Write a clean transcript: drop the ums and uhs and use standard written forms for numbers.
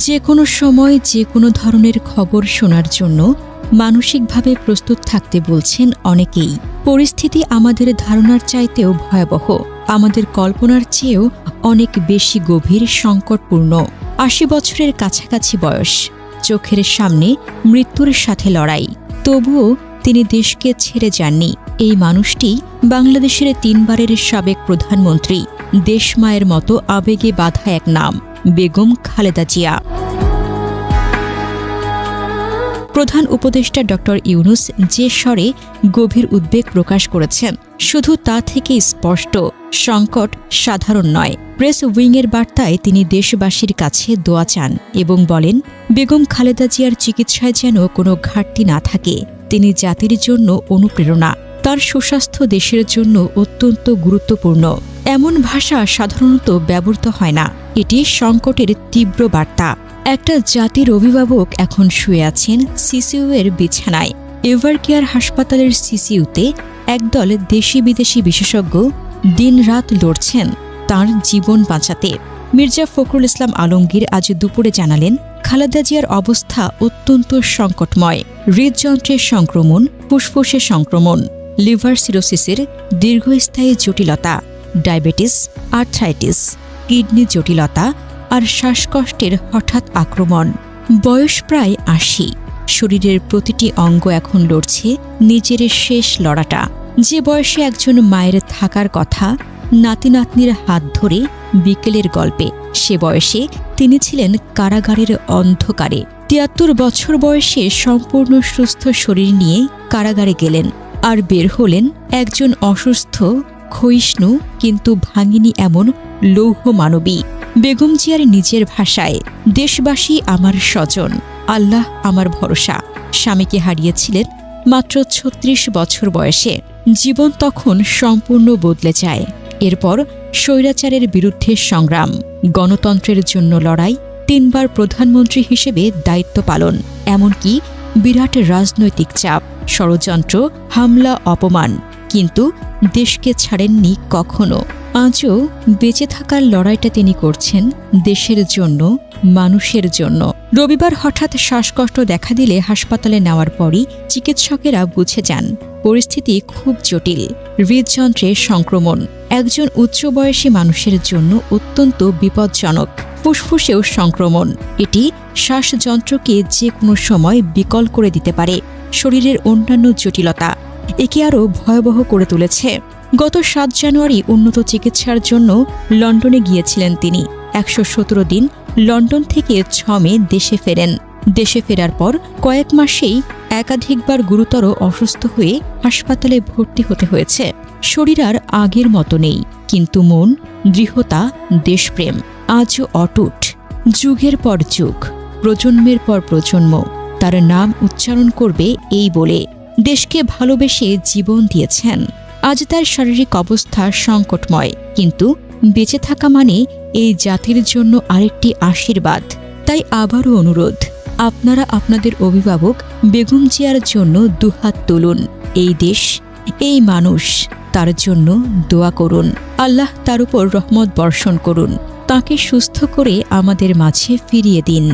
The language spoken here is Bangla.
যে কোনো সময় যে কোনো ধরনের খবর শোনার জন্য মানসিকভাবে প্রস্তুত থাকতে বলছেন অনেকেই। পরিস্থিতি আমাদের ধারণার চাইতেও ভয়াবহ, আমাদের কল্পনার চেয়েও অনেক বেশি গভীর, সংকটপূর্ণ। ৮০ বছরের কাছাকাছি বয়স, চোখের সামনে মৃত্যুর সাথে লড়াই, তবুও তিনি দেশকে ছেড়ে যাননি। এই মানুষটি বাংলাদেশের ৩ বারের সাবেক প্রধানমন্ত্রী, দেশমায়ের মতো আবেগে বাঁধা এক নাম, বেগম খালেদা জিয়া। প্রধান উপদেষ্টা ড ইউনূস যে স্বরে গভীর উদ্বেগ প্রকাশ করেছেন, শুধু তা থেকেই স্পষ্ট সংকট সাধারণ নয়। প্রেস উইংয়ের বার্তায় তিনি দেশবাসীর কাছে দোয়া চান এবং বলেন, বেগম খালেদা জিয়ার চিকিৎসায় যেন কোনো ঘাটতি না থাকে। তিনি জাতির জন্য অনুপ্রেরণা, তার সুস্বাস্থ্য দেশের জন্য অত্যন্ত গুরুত্বপূর্ণ। এমন ভাষা সাধারণত ব্যবহৃত হয় না। এটি সংকটের তীব্র বার্তা। একটা জাতির অভিভাবক এখন শুয়ে আছেন সিসিইউ এর বিছানায়। এভারকেয়ার হাসপাতালের সিসিইউতে একদল দেশি বিদেশি বিশেষজ্ঞ দিনরাত লড়ছেন তাঁর জীবন বাঁচাতে। মির্জা ফখরুল ইসলাম আলমগীর আজ দুপুরে জানালেন, খালেদা জিয়ার অবস্থা অত্যন্ত সংকটময়। হৃদযন্ত্রের সংক্রমণ, ফুসফুসে সংক্রমণ, লিভার সিরোসিসের দীর্ঘস্থায়ী জটিলতা, ডায়াবেটিস, আর্থ্রাইটিস, কিডনি জটিলতা আর শ্বাসকষ্টের হঠাৎ আক্রমণ। বয়স প্রায় ৮০। শরীরের প্রতিটি অঙ্গ এখন লড়ছে নিজের শেষ লড়াটা। যে বয়সে একজন মায়ের থাকার কথা, নাতি নাতনির হাত ধরে বিকেলের গল্পে, সে বয়সে তিনি ছিলেন কারাগারের অন্ধকারে। ৭৩ বছর বয়সে সম্পূর্ণ সুস্থ শরীর নিয়ে কারাগারে গেলেন, আর বের হলেন একজন অসুস্থ, ক্ষয়িষ্ণু কিন্তু ভাঙিনি এমন লৌহ মানবী। বেগম জিয়ার নিজের ভাষায়, দেশবাসী আমার স্বজন, আল্লাহ আমার ভরসা। স্বামীকে হারিয়েছিলেন মাত্র ৩৬ বছর বয়সে। জীবন তখন সম্পূর্ণ বদলে যায়। এরপর স্বৈরাচারের বিরুদ্ধে সংগ্রাম, গণতন্ত্রের জন্য লড়াই, ৩ বার প্রধানমন্ত্রী হিসেবে দায়িত্ব পালন, এমনকি বিরাট রাজনৈতিক চাপ, ষড়যন্ত্র, হামলা, অপমান, কিন্তু দেশকে ছাড়েননি কখনো। আজও বেঁচে থাকার লড়াইটা তিনি করছেন দেশের জন্য, মানুষের জন্য। রবিবার হঠাৎ শ্বাসকষ্ট দেখা দিলে হাসপাতালে নেওয়ার পরই চিকিৎসকেরা বুঝে যান পরিস্থিতি খুব জটিল। হৃদযন্ত্রে সংক্রমণ একজন উচ্চ বয়সী মানুষের জন্য অত্যন্ত বিপজ্জনক। ফুসফুসেও সংক্রমণ, এটি শ্বাসযন্ত্রকে যে কোনো সময় বিকল করে দিতে পারে। শরীরের অন্যান্য জটিলতা একে আরও ভয়াবহ করে তুলেছে। গত ৭ জানুয়ারি উন্নত চিকিৎসার জন্য লন্ডনে গিয়েছিলেন তিনি। ১১৭ দিন লন্ডন থেকে ৬ মে দেশে ফেরেন। দেশে ফেরার পর কয়েক মাসেই একাধিকবার গুরুতর অসুস্থ হয়ে হাসপাতালে ভর্তি হতে হয়েছে। শরীর আর আগের মতো নেই, কিন্তু মন, দৃঢ়তা, দেশপ্রেম আজও অটুট। যুগের পর যুগ, প্রজন্মের পর প্রজন্ম তার নাম উচ্চারণ করবে এই বলে। দেশকে ভালোবেসে জীবন দিয়েছেন। আজ তার শারীরিক অবস্থা সংকটময়, কিন্তু বেঁচে থাকা মানে এই জাতির জন্য আরেকটি আশীর্বাদ। তাই আবারও অনুরোধ, আপনারা আপনাদের অভিভাবক বেগম জিয়ার জন্য দুহাত তুলুন। এই দেশ, এই মানুষ, তার জন্য দোয়া করুন। আল্লাহ তার উপর রহমত বর্ষণ করুন, তাকে সুস্থ করে আমাদের মাঝে ফিরিয়ে দিন।